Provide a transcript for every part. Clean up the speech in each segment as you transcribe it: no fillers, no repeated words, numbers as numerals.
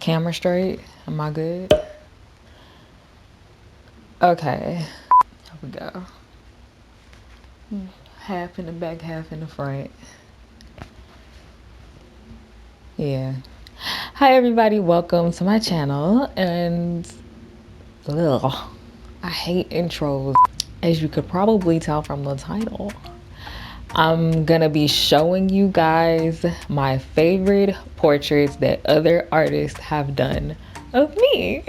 camera straight? Am I good? Okay. Here we go. Half in the back, half in the front. Yeah. Hi everybody, welcome to my channel. And I hate intros. As you could probably tell from the title, I'm gonna be showing you guys my favorite portraits that other artists have done of me.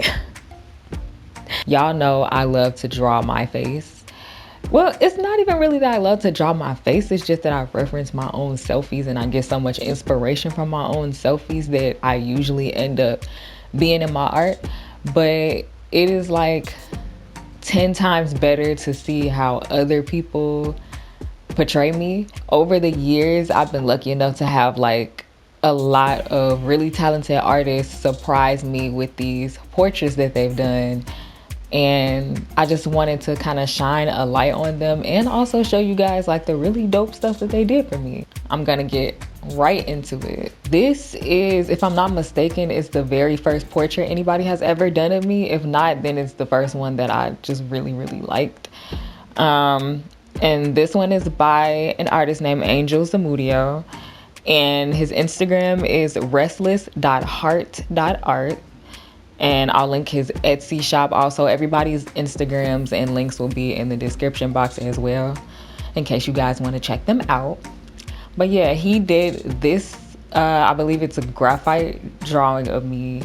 Y'all know I love to draw my face. Well, it's not even really that I love to draw my face. It's just that I reference my own selfies and I get so much inspiration from my own selfies that I usually end up being in my art. But it is like 10 times better to see how other people portray me. Over the years, I've been lucky enough to have like a lot of really talented artists surprise me with these portraits that they've done. And I just wanted to kind of shine a light on them and also show you guys like the really dope stuff that they did for me. I'm gonna get right into it. This is, if I'm not mistaken, it's the very first portrait anybody has ever done of me. If not, then it's the first one that I just really liked. And this one is by an artist named Zamudio, and his Instagram is restless.heart.art. And I'll link his Etsy shop also. Everybody's Instagrams and links will be in the description box as well, in case you guys want to check them out. But yeah, he did this, I believe it's a graphite drawing of me.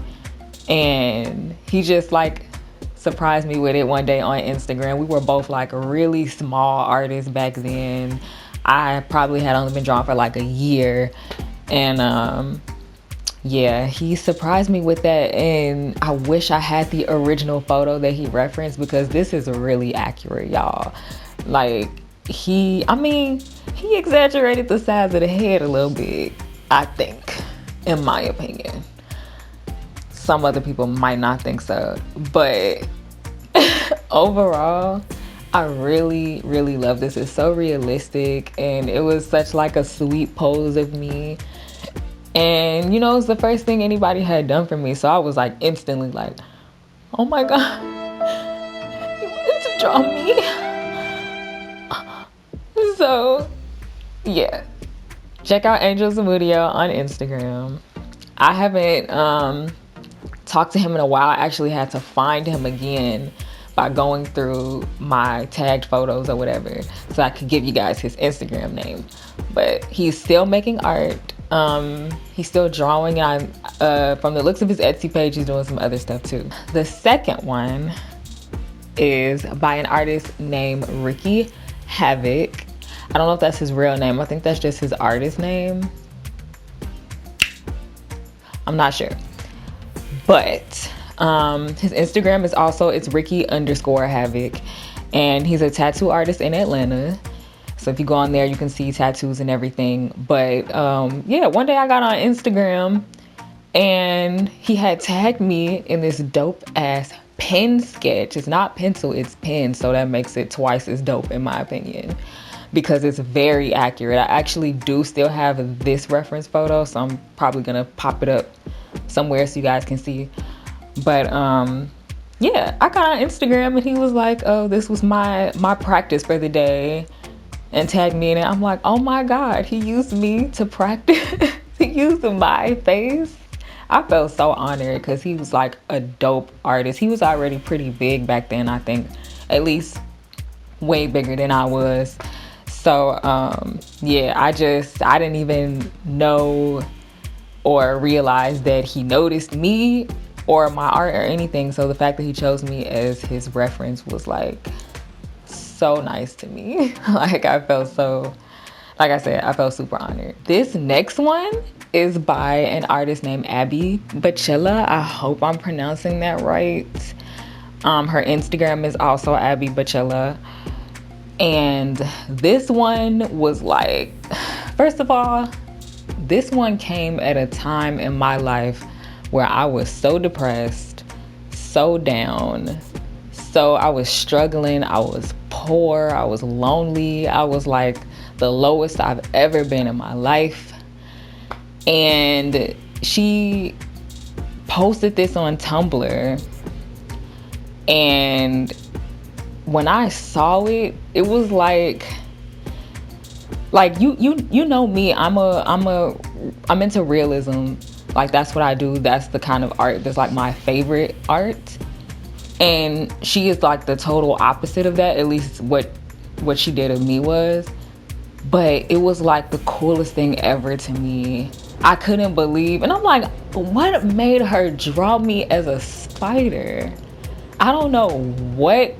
And he just like surprised me with it one day on Instagram. We were both like really small artists back then. I probably had only been drawing for like a year. And yeah, he surprised me with that, and I wish I had the original photo that he referenced because this is really accurate, y'all. Like, he exaggerated the size of the head a little bit, I think, in my opinion. Some other people might not think so, but overall, I really love this. It's so realistic, and it was such like a sweet pose of me. And you know, it's the first thing anybody had done for me, so I was like instantly like, oh my god, you wanted to draw me. So yeah, check out Zamudio on Instagram. I haven't talked to him in a while. I actually had to find him again by going through my tagged photos or whatever, so I could give you guys his Instagram name. But he's still making art. He's still drawing. From the looks of his Etsy page, he's doing some other stuff too. The second one is by an artist named Havok. I don't know if that's his real name. I think that's just his artist name. I'm not sure. But his Instagram is also, it's Ricky_Havok. And he's a tattoo artist in Atlanta. So if you go on there, you can see tattoos and everything. But yeah, one day I got on Instagram and he had tagged me in this dope ass pen sketch. It's not pencil, it's pen. So that makes it twice as dope in my opinion, because it's very accurate. I actually do still have this reference photo, so I'm probably gonna pop it up somewhere so you guys can see. But yeah, I got on Instagram and he was like, oh, this was my practice for the day, and tagged me in it. I'm like, oh my god, he used me to practice. He used my face. I felt so honored because he was like a dope artist. He was already pretty big back then, I think, at least way bigger than I was. So yeah, I didn't even know or realize that he noticed me or my art or anything. So the fact that he chose me as his reference was like so nice to me. Like, I felt so, like I said, I felt super honored. This next one is by an artist named Abbie Bacilla. I hope I'm pronouncing that right. Her Instagram is also Abbie Bacilla. And this one was like, first of all, this one came at a time in my life where I was so depressed, so down. So I was struggling, I was poor, I was lonely. I was like the lowest I've ever been in my life. And she posted this on Tumblr, and when I saw it, it was like you know me, I'm into realism. Like, that's what I do. That's the kind of art that's like my favorite art. And she is like the total opposite of that, at least what she did of me was. But it was like the coolest thing ever to me. I couldn't believe, and I'm like, what made her draw me as a spider? I don't know what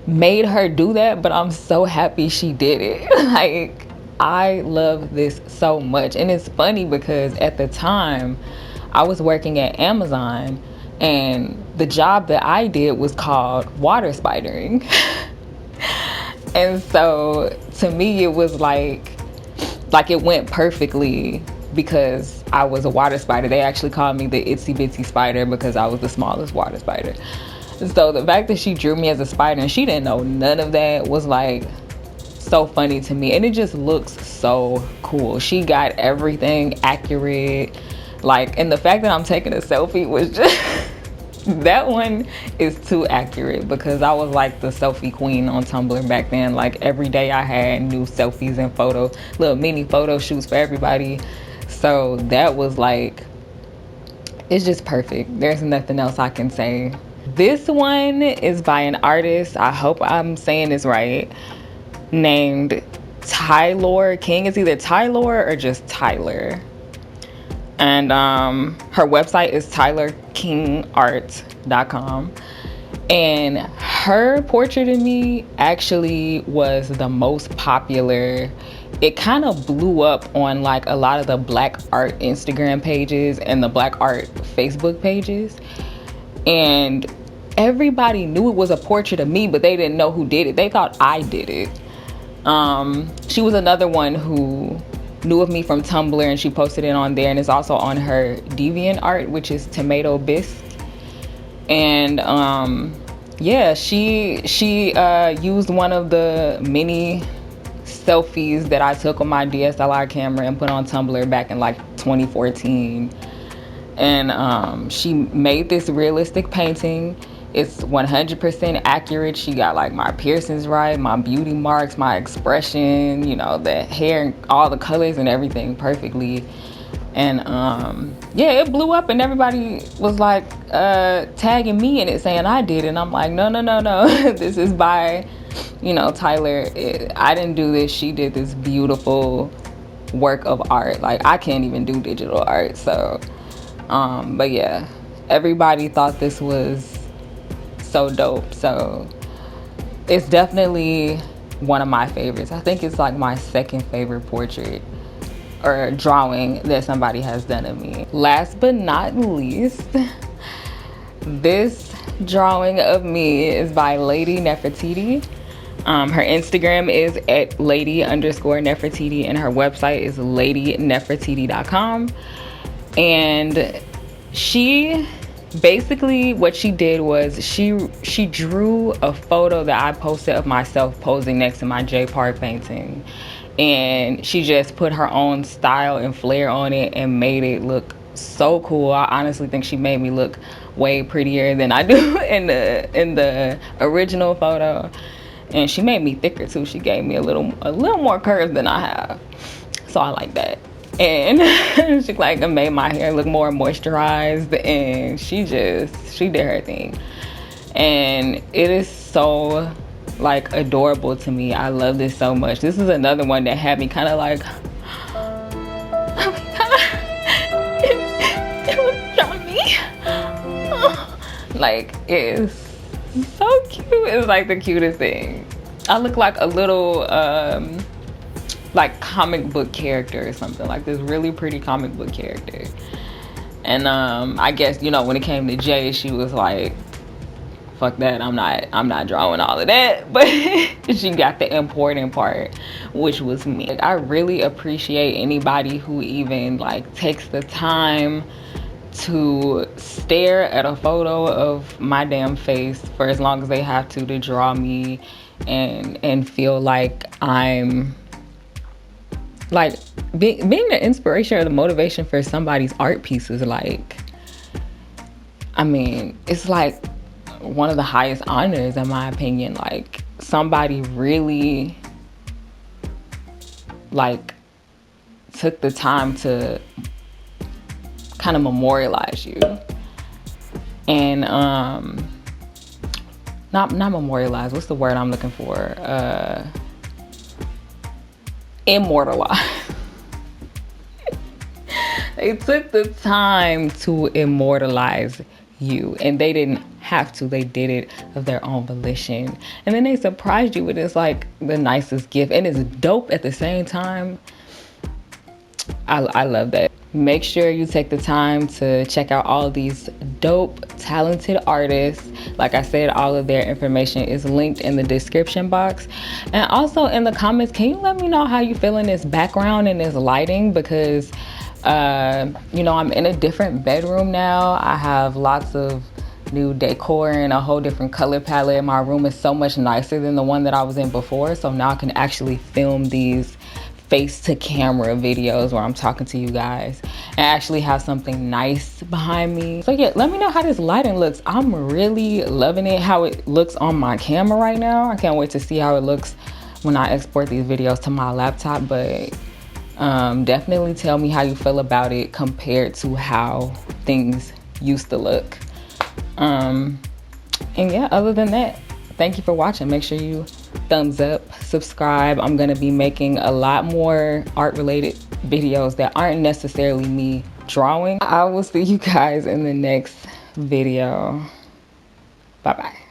made her do that, but I'm so happy she did it. Like, I love this so much. And it's funny because at the time I was working at Amazon, and the job that I did was called water spidering. And so to me, it was like it went perfectly because I was a water spider. They actually called me the itsy bitsy spider because I was the smallest water spider. So the fact that she drew me as a spider and she didn't know none of that was like so funny to me. And it just looks so cool. She got everything accurate. Like, and the fact that I'm taking a selfie was just that one is too accurate, because I was like the selfie queen on Tumblr back then. Like, every day I had new selfies and little mini photo shoots for everybody. So that was like, it's just perfect. There's nothing else I can say. This one is by an artist, I hope I'm saying this right, named Tylore King. It's either Tylore or just Tyler. And her website is tylorekingart.com. And her portrait of me actually was the most popular. It kind of blew up on like a lot of the black art Instagram pages and the black art Facebook pages. And everybody knew it was a portrait of me, but they didn't know who did it. They thought I did it. She was another one who knew of me from Tumblr, and she posted it on there, and it's also on her DeviantArt, which is Tomato Bisque. And yeah, she used one of the many selfies that I took on my DSLR camera and put on Tumblr back in like 2014. And she made this realistic painting. It's 100% accurate. She got like my piercings right, my beauty marks, my expression, you know, the hair and all the colors and everything perfectly. And yeah, it blew up, and everybody was like tagging me in it, saying I did it. And I'm like, no. This is by, you know, Tyler. I didn't do this. She did this beautiful work of art. Like, I can't even do digital art. So but yeah, everybody thought this was so dope. So it's definitely one of my favorites. I think it's like my second favorite portrait or drawing that somebody has done of me. Last but not least, this drawing of me is by Lady Nefertiti. Her Instagram is at lady_Nefertiti, and her website is ladynefertiti.com. And she basically, what she did was she drew a photo that I posted of myself posing next to my J. Park painting, and she just put her own style and flair on it and made it look so cool. I honestly think she made me look way prettier than I do in the original photo, and she made me thicker too. She gave me a little more curves than I have, so I like that. And she like made my hair look more moisturized, and she did her thing, and it is so like adorable to me. I love this so much. This is another one that had me kind of like, oh my god, it was on me. Like, it's so cute. It's like the cutest thing. I look like a little like comic book character or something, like this really pretty comic book character. And I guess, you know, when it came to Jay, she was like, fuck that, I'm not drawing all of that. But she got the important part, which was me. Like, I really appreciate anybody who even like takes the time to stare at a photo of my damn face for as long as they have to draw me and feel like I'm like being the inspiration or the motivation for somebody's art pieces. Like, I mean, it's like one of the highest honors in my opinion. Like, somebody really like took the time to kind of memorialize you. And not memorialize, what's the word I'm looking for? Immortalize. They took the time to immortalize you, and they didn't have to. They did it of their own volition, and then they surprised you with this like the nicest gift, and it's dope at the same time. I love that. Make sure you take the time to check out all of these dope, talented artists. Like I said, all of their information is linked in the description box. And also in the comments, can you let me know how you feel in this background and this lighting? Because, you know, I'm in a different bedroom now. I have lots of new decor and a whole different color palette. My room is so much nicer than the one that I was in before. So now I can actually film these face to camera videos where I'm talking to you guys and actually have something nice behind me. So yeah, let me know how this lighting looks. I'm really loving it, how it looks on my camera right now. I can't wait to see how it looks when I export these videos to my laptop. But definitely tell me how you feel about it compared to how things used to look. And yeah, other than that, thank you for watching. Make sure you thumbs up, subscribe. I'm gonna be making a lot more art related videos that aren't necessarily me drawing. I will see you guys in the next video. Bye bye.